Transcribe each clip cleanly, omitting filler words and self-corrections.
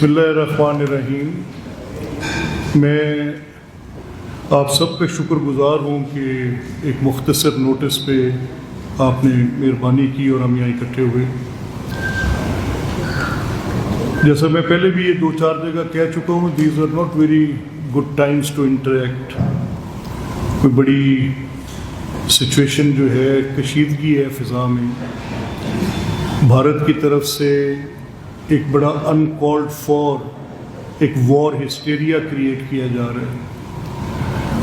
بسم اللہ الرحمن الرحیم. میں آپ سب کا شکر گزار ہوں کہ ایک مختصر نوٹس پہ آپ نے مہربانی کی اور ہم یہاں اکٹھے ہوئے. جیسا میں پہلے بھی یہ 2-4 جگہ کہہ چکا ہوں, these are not very good times to interact. کوئی بڑی سچویشن جو ہے, کشیدگی ہے فضا میں. بھارت کی طرف سے ایک بڑا ان کالڈ فار ایک وار ہسٹیریا کریٹ کیا جا رہا ہے.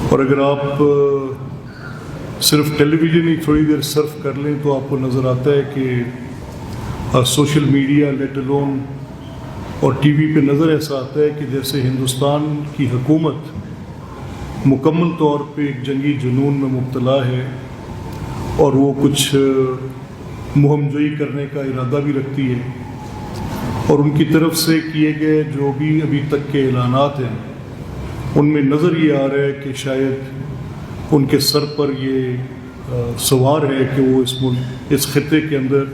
اور اگر آپ صرف ٹیلی ویژن ہی تھوڑی دیر سرف کر لیں تو آپ کو نظر آتا ہے کہ سوشل میڈیا لیٹ الون اور ٹی وی پہ نظر ایسا آتا ہے کہ جیسے ہندوستان کی حکومت مکمل طور پہ ایک جنگی جنون میں مبتلا ہے اور وہ کچھ مہم جوئی کرنے کا ارادہ بھی رکھتی ہے. اور ان کی طرف سے کیے گئے جو بھی ابھی تک کے اعلانات ہیں ان میں نظر یہ آ رہا ہے کہ شاید ان کے سر پر یہ سوار ہے کہ وہ اس خطے کے اندر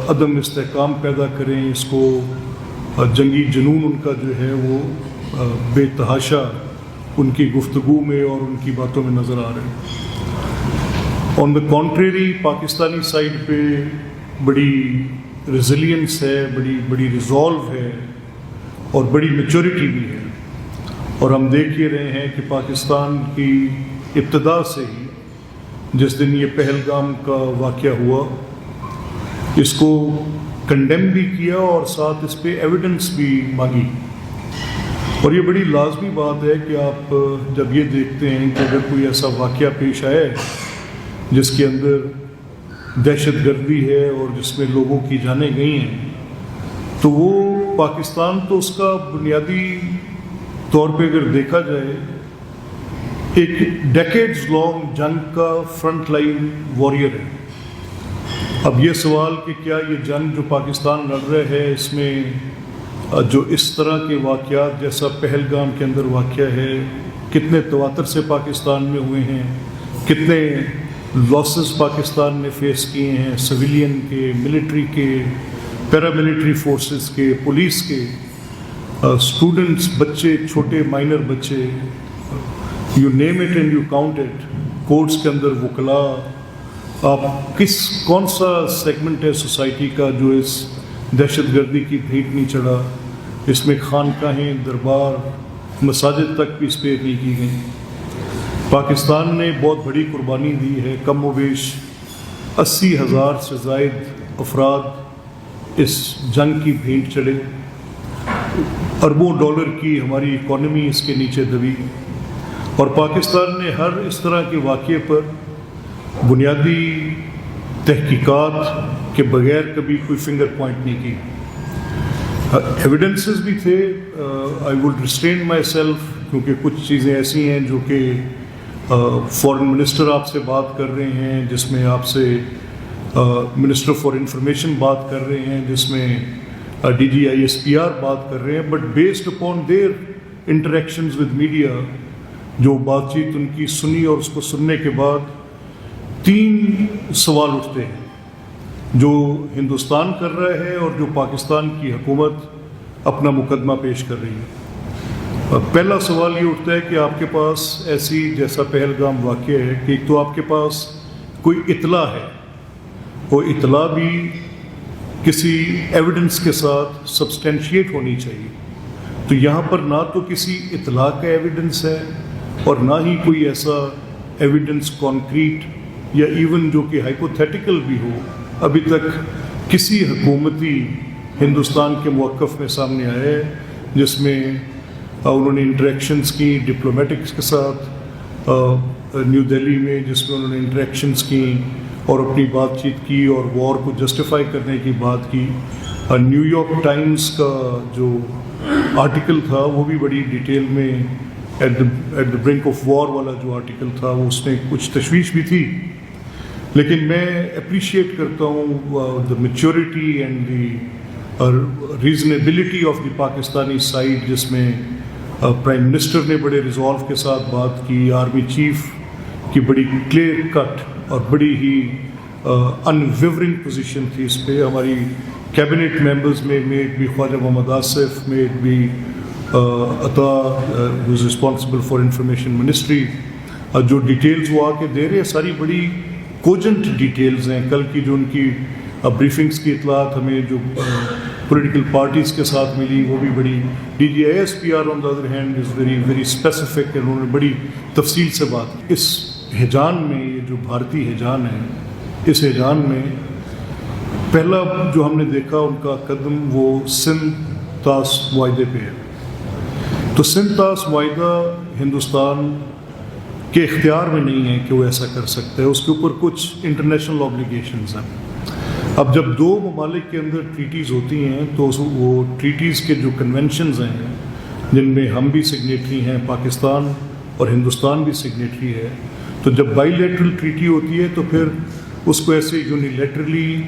عدم استحکام پیدا کریں. اس کو جنگی جنون ان کا جو ہے وہ بے تحاشا ان کی گفتگو میں اور ان کی باتوں میں نظر آ رہے ہیں. آن دا کانٹریری پاکستانی سائڈ پہ بڑی ریزیلینس ہے, بڑی ریزولو ہے اور بڑی میچورٹی بھی ہے. اور ہم دیکھ ہی رہے ہیں کہ پاکستان کی ابتدا سے ہی جس دن یہ پہلگام کا واقعہ ہوا اس کو کنڈیم بھی کیا اور ساتھ اس پہ ایویڈنس بھی مانگی. اور یہ بڑی لازمی بات ہے کہ آپ جب یہ دیکھتے ہیں کہ اگر کوئی ایسا واقعہ پیش آئے جس کے اندر دہشت گردی ہے اور جس میں لوگوں کی جانیں گئی ہیں, تو وہ پاکستان تو اس کا بنیادی طور پہ اگر دیکھا جائے ایک ڈیکیڈز لانگ جنگ کا فرنٹ لائن واریر ہے. اب یہ سوال کہ کیا یہ جنگ جو پاکستان لڑ رہا ہے اس میں جو اس طرح کے واقعات جیسا پہلگام کے اندر واقعہ ہے کتنے تواتر سے پاکستان میں ہوئے ہیں, کتنے لاسز پاکستان نے فیس کیے ہیں, سویلین کے, ملٹری کے, پیراملٹری فورسز کے, پولیس کے, اسٹوڈنٹس, بچے, چھوٹے مائنر بچے, you name it and you count it, courts کے اندر وکلاء. آپ کون سا سیگمنٹ ہے سوسائٹی کا جو اس دہشت گردی کی بھیٹ نہیں چڑھا. اس میں خانقاہیں, دربار, مساجد تک بھی اسپیئر نہیں کی گئیں. پاکستان نے بہت بڑی قربانی دی ہے. کم و بیش 80,000 سے زائد افراد اس جنگ کی بھینٹ چڑھے. اربوں ڈالر کی ہماری اکانومی اس کے نیچے دبی. اور پاکستان نے ہر اس طرح کے واقعے پر بنیادی تحقیقات کے بغیر کبھی کوئی فنگر پوائنٹ نہیں کی. ایویڈنسز بھی تھے. I would restrain my self کیونکہ کچھ چیزیں ایسی ہیں جو کہ فارن منسٹر آپ سے بات کر رہے ہیں, جس میں آپ سے منسٹر فار انفارمیشن بات کر رہے ہیں, جس میں DGISPR بات کر رہے ہیں. But based upon their interactions with media جو بات چیت ان کی سنی اور اس کو سننے کے بعد 3 سوال اٹھتے ہیں جو ہندوستان کر رہا ہے اور جو پاکستان کی حکومت اپنا مقدمہ پیش کر رہی ہے. پہلا سوال یہ اٹھتا ہے کہ آپ کے پاس ایسی جیسا پہلگام واقع ہے کہ ایک تو آپ کے پاس کوئی اطلاع ہے, وہ اطلاع بھی کسی ایویڈنس کے ساتھ سبسٹینشیٹ ہونی چاہیے. تو یہاں پر نہ تو کسی اطلاع کا ایویڈنس ہے اور نہ ہی کوئی ایسا ایویڈنس کانکریٹ یا ایون جو کہ ہائپوتھیٹیکل بھی ہو ابھی تک کسی حکومتی ہندوستان کے موقف میں سامنے آیا ہے جس میں انہوں نے انٹریکشنز کی ڈپلومیٹکس کے ساتھ نیو دہلی میں, جس میں انہوں نے انٹریکشنز کی اور اپنی بات چیت کی اور وار کو جسٹیفائی کرنے کی بات کی. نیو یارک ٹائمز کا جو آرٹیکل تھا وہ بھی بڑی ڈیٹیل میں ایٹ دا برنک آف وار والا جو آرٹیکل تھا وہ اس میں کچھ تشویش بھی تھی. لیکن میں اپریشیٹ کرتا ہوں the maturity and the reasonability of the Pakistani side, جس میں پرائم منسٹر نے بڑے ریزولو کے ساتھ بات کی, آرمی چیف کی بڑی کلیئر کٹ اور بڑی ہی انویورنگ پوزیشن تھی اس پہ. ہماری cabinet members, may it be Khwaja Mohammad Asif, may it be Atta, who is responsible for information ministry, جو ڈیٹیلز وہ آ کے دے رہے ہیں ساری بڑی کوجنٹ ڈیٹیلز ہیں. کل کی جو ان کی بریفنگز کی اطلاعات ہمیں جو پولیٹیکل پارٹیز کے ساتھ ملی وہ بھی بڑی. DGISPR on the other hand is very specific, انہوں نے بڑی تفصیل سے بات کی. اس ہیجان میں, یہ جو بھارتی ہیجان ہے, اس ہیجان میں پہلا جو ہم نے دیکھا ان کا قدم وہ سندھ طاس معاہدے پہ ہے. تو سندھ طاس معاہدہ ہندوستان کے اختیار میں نہیں ہے کہ وہ ایسا کر سکتا ہے, اس کے اوپر کچھ انٹرنیشنل اوبلیگیشنز ہیں. اب جب دو ممالک کے اندر ٹریٹیز ہوتی ہیں تو وہ ٹریٹیز کے جو کنونشنز ہیں جن میں ہم بھی سگنیٹری ہیں, پاکستان اور ہندوستان بھی سگنیٹری ہے, تو جب بائی لیٹرل ٹریٹی ہوتی ہے تو پھر اس کو ایسے یونیلیٹرلی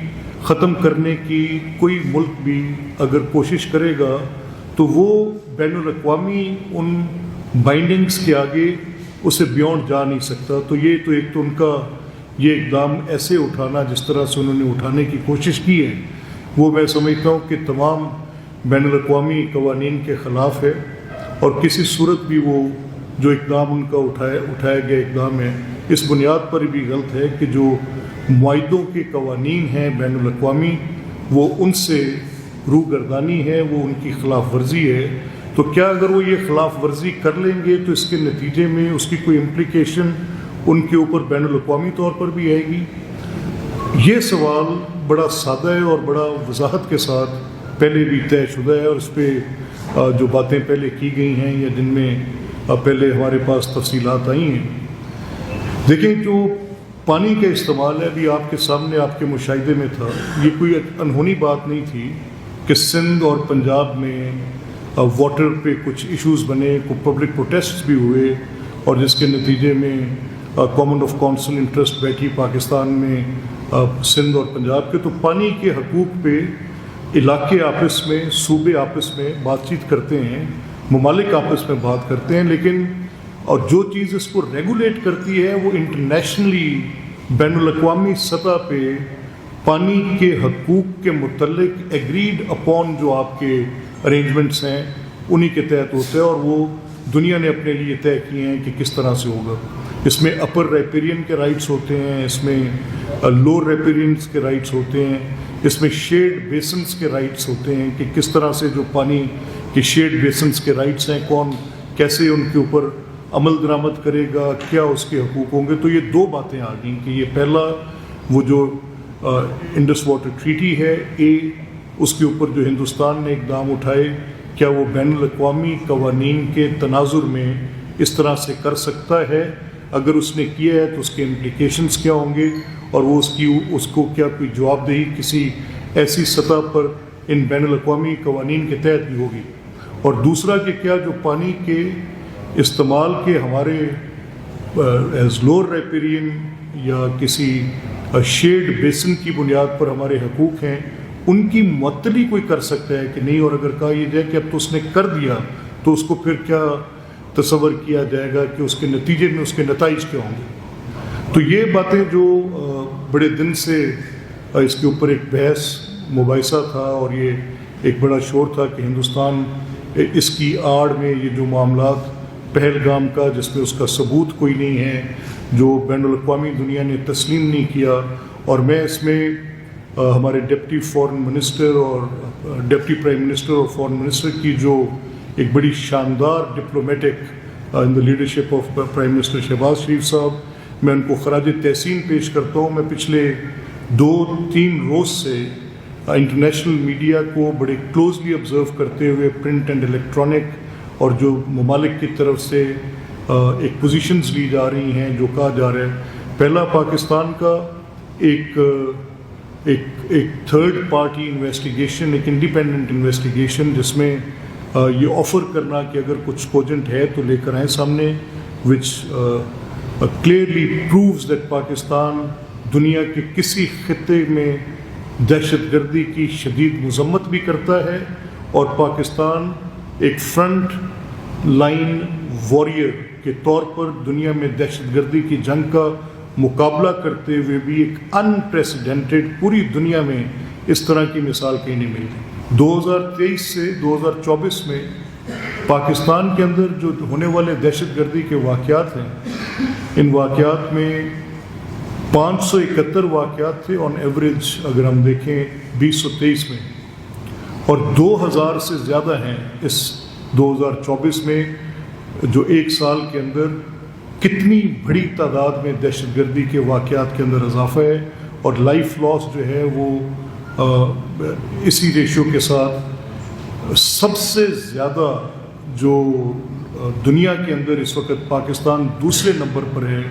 ختم کرنے کی کوئی ملک بھی اگر کوشش کرے گا تو وہ بین الاقوامی ان بائنڈنگز کے آگے اسے بیونڈ جا نہیں سکتا. تو یہ تو ایک تو ان کا یہ اقدام ایسے اٹھانا جس طرح سے انہوں نے اٹھانے کی کوشش کی ہے وہ میں سمجھتا ہوں کہ تمام بین الاقوامی قوانین کے خلاف ہے, اور کسی صورت بھی وہ جو اقدام ان کا اٹھایا گیا اقدام ہے اس بنیاد پر بھی غلط ہے کہ جو معاہدوں کے قوانین ہیں بین الاقوامی وہ ان سے روگردانی ہے, وہ ان کی خلاف ورزی ہے. تو کیا اگر وہ یہ خلاف ورزی کر لیں گے تو اس کے نتیجے میں اس کی کوئی امپلیکیشن ان کے اوپر بین الاقوامی طور پر بھی آئے گی؟ یہ سوال بڑا سادہ ہے اور بڑا وضاحت کے ساتھ پہلے بھی طے شدہ ہے, اور اس پہ جو باتیں پہلے کی گئی ہیں یا جن میں پہلے ہمارے پاس تفصیلات آئی ہیں. دیکھیں جو پانی کا استعمال ہے ابھی آپ کے سامنے آپ کے مشاہدے میں تھا, یہ کوئی انہونی بات نہیں تھی کہ سندھ اور پنجاب میں واٹر پہ کچھ ایشوز بنے, کو پبلک پروٹیسٹس بھی ہوئے, اور جس کے نتیجے میں کامن آف کونسل انٹرسٹ بیٹھی پاکستان میں سندھ اور پنجاب کے. تو پانی کے حقوق پہ علاقے آپس میں, صوبے آپس میں بات چیت کرتے ہیں, ممالک آپس میں بات کرتے ہیں, لیکن اور جو چیز اس کو ریگولیٹ کرتی ہے وہ انٹرنیشنلی بین الاقوامی سطح پہ پانی کے حقوق کے متعلق ایگریڈ اپون جو آپ کے ارینجمنٹس ہیں انہی کے تحت ہوتا ہے, اور وہ دنیا نے اپنے لیے طے کیے ہیں کہ کس طرح سے ہوگا. اس میں اپر ریپیرین کے رائٹس ہوتے ہیں, اس میں لوور ریپیرینس کے رائٹس ہوتے ہیں, اس میں شیڈ بیسنس کے رائٹس ہوتے ہیں کہ کس طرح سے جو پانی کے شیڈ بیسنس کے رائٹس ہیں کون کیسے ان کے اوپر عمل درآمد کرے گا, کیا اس کے حقوق ہوں گے. تو یہ دو باتیں آ گئیں کہ یہ پہلا وہ جو انڈس واٹر ٹریٹی ہے اس کے اوپر جو ہندوستان نے اقدام اٹھائے, کیا وہ بین الاقوامی قوانین کے تناظر میں اس طرح سے کر سکتا ہے؟ اگر اس نے کیا ہے تو اس کے امپلیکیشنز کیا ہوں گے, اور وہ اس کو کیا کوئی جواب دہی کسی ایسی سطح پر ان بین الاقوامی قوانین کے تحت بھی ہوگی. اور دوسرا کہ کیا جو پانی کے استعمال کے ہمارے ایز لوور ریپیرین یا کسی شیڈ بیسن کی بنیاد پر ہمارے حقوق ہیں ان کی معطلی کوئی کر سکتا ہے کہ نہیں, اور اگر کہا یہ جائے کہ اب تو اس نے کر دیا تو اس کو پھر کیا تصور کیا جائے گا کہ اس کے نتیجے میں اس کے نتائج کیا ہوں گے. تو یہ باتیں جو بڑے دن سے اس کے اوپر ایک بحث مباحثہ تھا, اور یہ ایک بڑا شور تھا کہ ہندوستان اس کی آڑ میں یہ جو معاملات پہلگام کا جس میں اس کا ثبوت کوئی نہیں ہے, جو بین الاقوامی دنیا نے تسلیم نہیں کیا, اور میں اس میں ہمارے ڈپٹی فارن منسٹر اور ڈپٹی پرائم منسٹر اور فارن منسٹر کی جو ایک بڑی شاندار diplomatic in the leadership of prime minister Shehbaz Sharif صاحب, میں ان کو خراج تحسین پیش کرتا ہوں. میں پچھلے 2-3 روز سے انٹرنیشنل میڈیا کو بڑے کلوزلی آبزرو کرتے ہوئے پرنٹ اینڈ الیکٹرانک اور جو ممالک کی طرف سے ایک پوزیشنز لی جا رہی ہیں, جو کہا جا رہا ہے پہلا پاکستان کا ایک تھرڈ پارٹی انویسٹیگیشن, ایک انڈیپینڈنٹ انویسٹیگیشن جس میں یہ آفر کرنا کہ اگر کچھ کوجنٹ ہے تو لے کر آئیں سامنے, وچ کلیئرلی پرووز دیٹ پاکستان دنیا کے کسی خطے میں دہشت گردی کی شدید مذمت بھی کرتا ہے, اور پاکستان ایک فرنٹ لائن واریر کے طور پر دنیا میں دہشت گردی کی جنگ کا مقابلہ کرتے ہوئے بھی ایک انپریسیڈنٹڈ پوری دنیا میں اس طرح کی مثال کہیں نہیں ملتی۔ 2023 سے 2024 میں پاکستان کے اندر جو ہونے والے دہشت گردی کے واقعات ہیں، ان واقعات میں 571 واقعات تھے آن ایوریج اگر ہم دیکھیں 2023 میں، اور 2000 سے زیادہ ہیں اس 2024 میں، جو ایک سال کے اندر کتنی بڑی تعداد میں دہشت گردی کے واقعات کے اندر اضافہ ہے، اور لائف لاس جو ہے وہ اسی ریشو کے ساتھ سب سے زیادہ جو دنیا کے اندر اس وقت پاکستان دوسرے نمبر پر ہے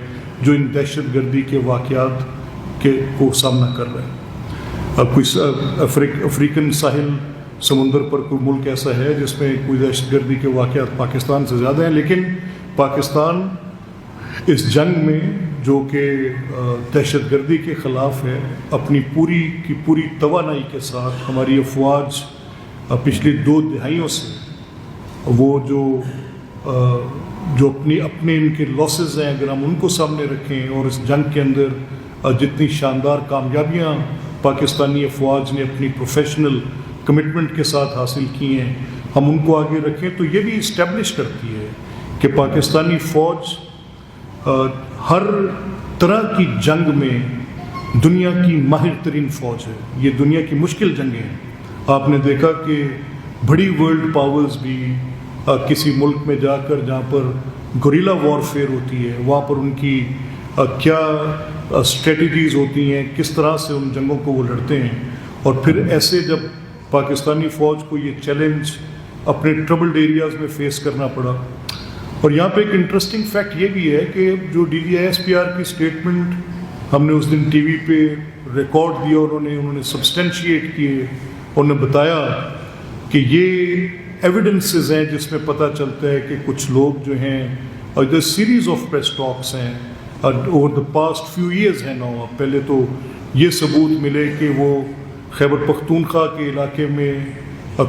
جو ان دہشت گردی کے واقعات کو سامنا کر رہا ہے۔ اب کوئی افریقن ساحل سمندر پر کوئی ملک ایسا ہے جس میں کوئی دہشت گردی کے واقعات پاکستان سے زیادہ ہیں، لیکن پاکستان اس جنگ میں جو کہ دہشت گردی کے خلاف ہے، اپنی پوری کی پوری توانائی کے ساتھ ہماری افواج پچھلی 2 دہائیوں سے وہ جو اپنے ان کے لاسز ہیں اگر ہم ان کو سامنے رکھیں، اور اس جنگ کے اندر جتنی شاندار کامیابیاں پاکستانی افواج نے اپنی پروفیشنل کمٹمنٹ کے ساتھ حاصل کی ہیں، ہم ان کو آگے رکھیں، تو یہ بھی اسٹیبلش کرتی ہے کہ پاکستانی فوج ہر طرح کی جنگ میں دنیا کی ماہر ترین فوج ہے۔ یہ دنیا کی مشکل جنگیں ہیں۔ آپ نے دیکھا کہ بڑی ورلڈ پاورز بھی کسی ملک میں جا کر جہاں پر گوریلا وارفیئر ہوتی ہے، وہاں پر ان کی کیا اسٹریٹجیز ہوتی ہیں، کس طرح سے ان جنگوں کو وہ لڑتے ہیں، اور پھر ایسے جب پاکستانی فوج کو یہ چیلنج اپنے ٹربلڈ ایریاز میں فیس کرنا پڑا۔ اور یہاں پہ ایک انٹرسٹنگ فیکٹ یہ بھی ہے کہ جو DGISPR کی اسٹیٹمنٹ ہم نے اس دن ٹی وی پہ ریکارڈ دیا، انہوں نے سبسٹینشیٹ کیے، انہوں نے بتایا کہ یہ ایویڈنسز ہیں جس میں پتہ چلتا ہے کہ کچھ لوگ جو ہیں، اور جو سیریز آف پریس ٹاکس ہیں over the past few years ہیں نو، پہلے تو یہ ثبوت ملے کہ وہ خیبر پختونخوا کے علاقے میں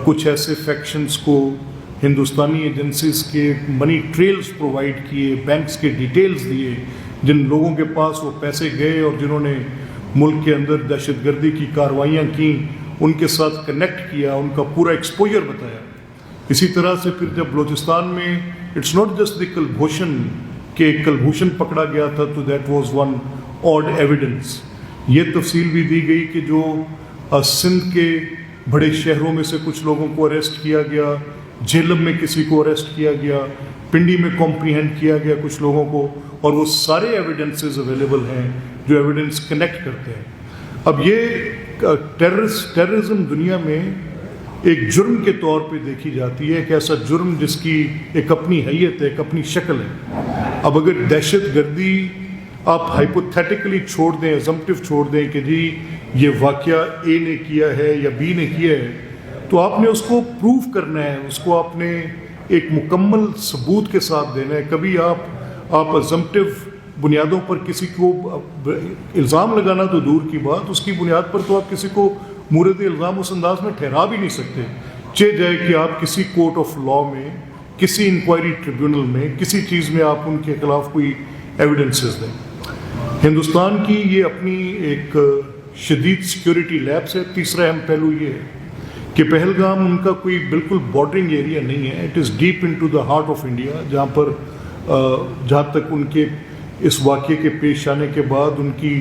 کچھ ایسے فیکشنز کو ہندوستانی ایجنسیز کے منی ٹریلز پرووائڈ کیے، بینکس کے ڈیٹیلز دیے، جن لوگوں کے پاس وہ پیسے گئے اور جنہوں نے ملک کے اندر دہشت گردی کی کارروائیاں کیں، ان کے ساتھ کنیکٹ کیا، ان کا پورا ایکسپوجر بتایا۔ اسی طرح سے پھر جب بلوچستان میں it's not just the Kulbhushan کہ ایک کلبھوشن پکڑا گیا تھا تو that was one odd evidence, یہ تفصیل بھی دی گئی کہ جو سندھ کے بڑے شہروں میں سے کچھ لوگوں کو اریسٹ کیا گیا، جہلم میں کسی کو اریسٹ کیا گیا، پنڈی میں کمپریہینڈ کیا گیا کچھ لوگوں کو، اور وہ سارے ایویڈنسز اویلیبل ہیں جو ایویڈنس کنیکٹ کرتے ہیں۔ اب یہ ٹیررزم دنیا میں ایک جرم کے طور پہ دیکھی جاتی ہے، ایک ایسا جرم جس کی ایک اپنی حیت ہے، ایک اپنی شکل ہے۔ اب اگر دہشت گردی آپ ہائپوتھیٹیکلی چھوڑ دیں، ازمپٹیو چھوڑ دیں کہ جی یہ واقعہ اے نے کیا ہے یا بی نے کیا ہے، تو آپ نے اس کو پروف کرنا ہے، اس کو آپ نے ایک مکمل ثبوت کے ساتھ دینا ہے۔ کبھی آپ ازمپٹیو بنیادوں پر کسی کو الزام لگانا تو دور کی بات، اس کی بنیاد پر تو آپ کسی کو مورد الزام اس انداز میں ٹھہرا بھی نہیں سکتے، چاہے جائے کہ آپ کسی کورٹ آف لا میں، کسی انکوائری ٹریبیونل میں، کسی چیز میں آپ ان کے خلاف کوئی ایویڈنسز دیں۔ ہندوستان کی یہ اپنی ایک شدید سیکیورٹی لیبس ہے۔ تیسرا اہم پہلو یہ ہے کہ پہلگام ان کا کوئی بالکل بارڈرنگ ایریا نہیں ہے، it is deep into the heart of India, جہاں تک ان کے اس واقعے کے پیش آنے کے بعد ان کی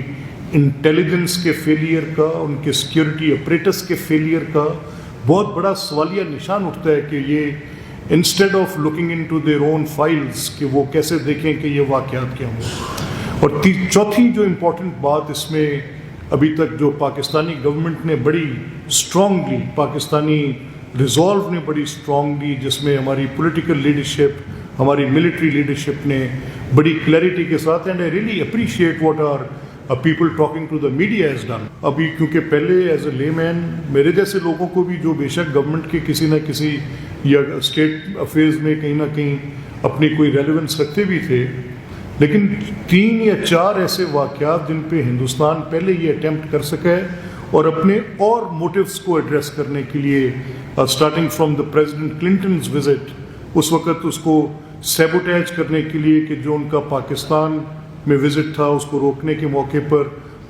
انٹیلیجنس کے فیلئر کا، ان کے سیکیورٹی اپریٹس کے فیلئر کا بہت بڑا سوالیہ نشان اٹھتا ہے کہ یہ instead of looking into their own files کہ وہ کیسے دیکھیں کہ یہ واقعات کیا ہوں۔ اور چوتھی جو امپورٹنٹ بات اس میں ابھی تک جو پاکستانی گورنمنٹ نے بڑی اسٹرانگلی، پاکستانی ریزالو نے بڑی اسٹرانگلی، جس میں ہماری پولیٹیکل لیڈرشپ، ہماری ملٹری لیڈرشپ نے بڑی کلیئرٹی کے ساتھ، and I really appreciate what are people talking to the media has done. ابھی کیونکہ پہلے ایز اے لے مین میرے جیسے لوگوں کو بھی جو بے شک گورنمنٹ کے کسی نہ کسی یا اسٹیٹ افیئرز میں کہیں نہ کہیں اپنی کوئی ریلیونس رکھتے بھی تھے، لیکن 3 یا 4 ایسے واقعات جن پہ ہندوستان پہلے یہ اٹیمپٹ کر سکا ہے اور اپنے اور موٹیوز کو ایڈریس کرنے کے لیے، starting from the president Clinton's visit, اس وقت اس کو سیبوٹیج کرنے کے لیے کہ جو ان کا پاکستان میں وزٹ تھا اس کو روکنے کے موقع پر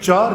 4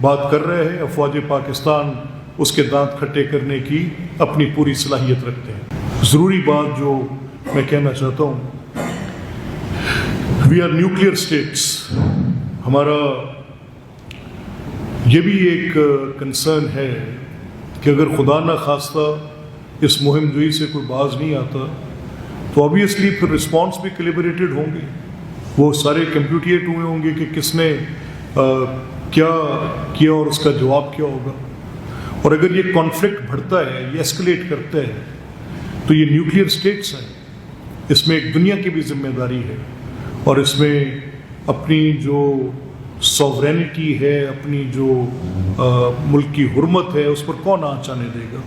بات کر رہے ہیں، افواج پاکستان اس کے دانت کھٹے کرنے کی اپنی پوری صلاحیت رکھتے ہیں۔ ضروری بات جو میں کہنا چاہتا ہوں، وی آر نیوکلیئر اسٹیٹس۔ ہمارا یہ بھی ایک کنسرن ہے کہ اگر خدا نہ خواستہ اس مہم جوئی سے کوئی باز نہیں آتا تو آبویسلی پھر رسپانس بھی کیلیبریٹڈ ہوں گے، وہ سارے کمپیوٹیٹ ہوئے ہوں گے کہ کس نے کیا کیا اور اس کا جواب کیا ہوگا۔ اور اگر یہ کانفلکٹ بڑھتا ہے، یہ ایسکلیٹ کرتا ہے، تو یہ نیوکلیئر اسٹیٹس ہیں، اس میں ایک دنیا کی بھی ذمہ داری ہے، اور اس میں اپنی جو سوورینٹی ہے، اپنی جو ملک کی حرمت ہے، اس پر کون آنچ آنے دے گا۔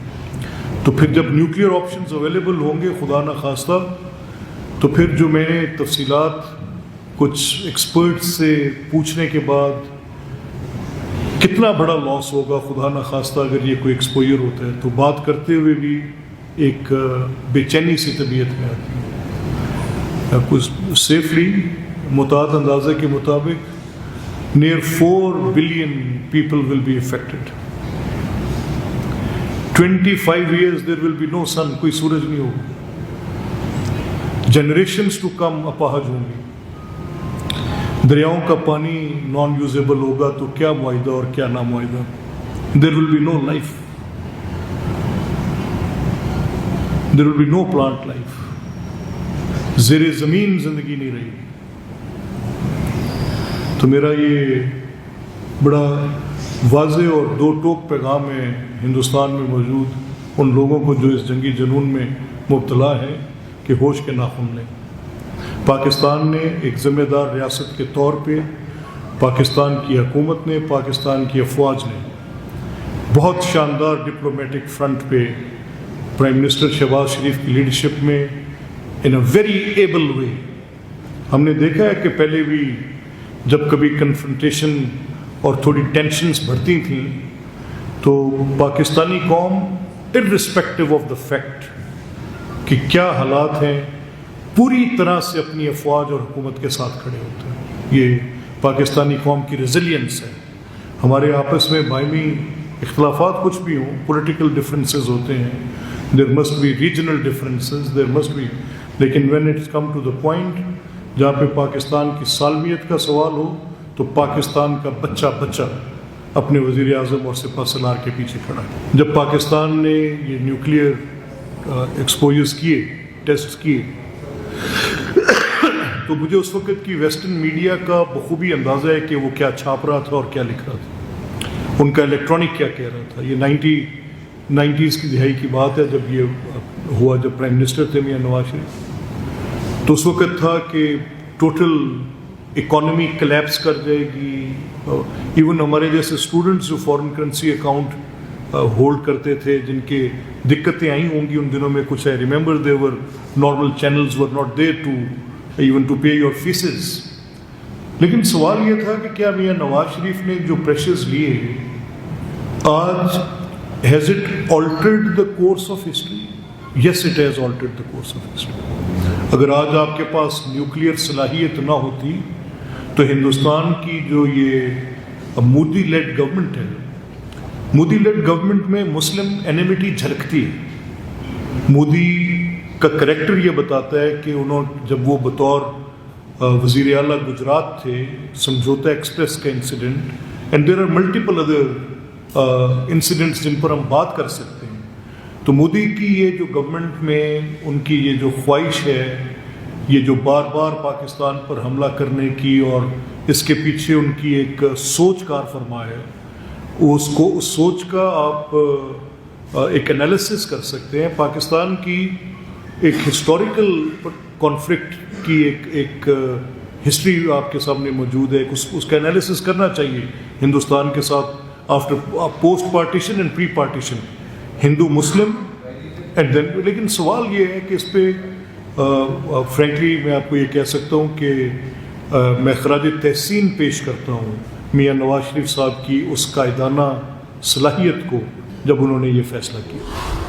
تو پھر جب نیوکلیئر آپشنز اویلیبل ہوں گے خدا نہ خواستہ، تو پھر جو میں نے تفصیلات کچھ ایکسپرٹس سے پوچھنے کے بعد کتنا بڑا لاس ہوگا خدا نہ خواستہ اگر یہ کوئی ایکسپوئر ہوتا ہے، تو بات کرتے ہوئے بھی ایک بے چینی سی طبیعت میں آتی ہے۔ کچھ سیفلی متعدد اندازے کے مطابق near 4 billion people will be affected. 25 years there will be no sun, کوئی سورج نہیں ہوگا۔ جنریشنز ٹو کم اپاہج ہوں گی۔ دریاؤں کا پانی نان یوزیبل ہوگا تو کیا معاہدہ اور کیا نامعاہدہ۔ there will be no life, there will be no plant life، زیر زمین زندگی نہیں رہی۔ تو میرا یہ بڑا واضح اور دو ٹوک پیغام ہے ہندوستان میں موجود ان لوگوں کو جو اس جنگی جنون میں مبتلا ہے کہ ہوش کے ناخن لیں۔ پاکستان نے ایک ذمہ دار ریاست کے طور پہ، پاکستان کی حکومت نے، پاکستان کی افواج نے بہت شاندار ڈپلومیٹک فرنٹ پہ پرائم منسٹر شہباز شریف کی لیڈرشپ میں ان اے ویری ایبل وے، ہم نے دیکھا ہے کہ پہلے بھی جب کبھی کنفرنٹیشن اور تھوڑی ٹینشنز بڑھتی تھیں تو پاکستانی قوم ارسپیکٹو آف دا فیکٹ کہ کیا حالات ہیں پوری طرح سے اپنی افواج اور حکومت کے ساتھ کھڑے ہوتے ہیں۔ یہ پاکستانی قوم کی ریزیلینس ہے۔ ہمارے آپس میں باہمی اختلافات کچھ بھی ہوں، پولیٹیکل ڈفرینسز ہوتے ہیں، there must be regional differences, there must be, لیکن when it's come to the point جہاں پہ پاکستان کی سالمیت کا سوال ہو تو پاکستان کا بچہ بچہ اپنے وزیر اعظم اور سپہ سالار کے پیچھے کھڑا ہے۔ جب پاکستان نے یہ نیوکلیئر ایکسپوئرز کیے، ٹیسٹ کیے، تو مجھے اس وقت کی ویسٹرن میڈیا کا بخوبی اندازہ ہے کہ وہ کیا چھاپ رہا تھا اور کیا لکھ رہا تھا، ان کا الیکٹرانک کیا کہہ رہا تھا۔ یہ 90s کی دہائی کی بات ہے جب یہ ہوا، جب پرائم منسٹر تھے میاں نواز شریف، تو اس وقت تھا کہ ٹوٹل اکانومی کلیپس کر جائے گی۔ ایون ہمارے جیسے اسٹوڈنٹس جو فارن کرنسی اکاؤنٹ ہولڈ کرتے تھے، جن کے دقتیں آئی ہوں گی ان دنوں میں کچھ ہے، remember they were normal channels were not there to even to pay your faces. لیکن سوال یہ تھا کہ کیا میاں نواز شریف نے جو پریشرز لیے آج has it altered the course of history? Yes it has altered the course of history. اگر آج آپ کے پاس نیوکلیئر صلاحیت نہ ہوتی تو ہندوستان کی جو یہ مودی لیڈ گورنمنٹ ہے، مودی لیڈ گورنمنٹ میں مسلم اینیمیٹی جھلکتی ہے۔ مودی کا کریکٹر یہ بتاتا ہے کہ جب وہ بطور وزیر اعلیٰ گجرات تھے، سمجھوتا ایکسپریس کا incident, and there are multiple other incidents جن پر ہم بات کر سکتے ہیں، تو مودی کی یہ جو گورنمنٹ میں ان کی یہ جو خواہش ہے، یہ جو بار بار پاکستان پر حملہ کرنے کی، اور اس کے پیچھے ان کی ایک سوچ کار فرما ہے، اس سوچ کا آپ ایک انالیسس کر سکتے ہیں۔ پاکستان کی ایک ہسٹوریکل کانفلکٹ کی ایک ہسٹری آپ کے سامنے موجود ہے، اس کا انالیسس کرنا چاہیے ہندوستان کے ساتھ after post partition and pre partition, Hindu Muslim and then. لیکن سوال یہ ہے کہ اس پہ فرینکلی میں آپ کو یہ کہہ سکتا ہوں کہ میں خراج تحسین پیش کرتا ہوں میاں نواز شریف صاحب کی اس قائدانہ صلاحیت کو جب انہوں نے یہ فیصلہ کیا۔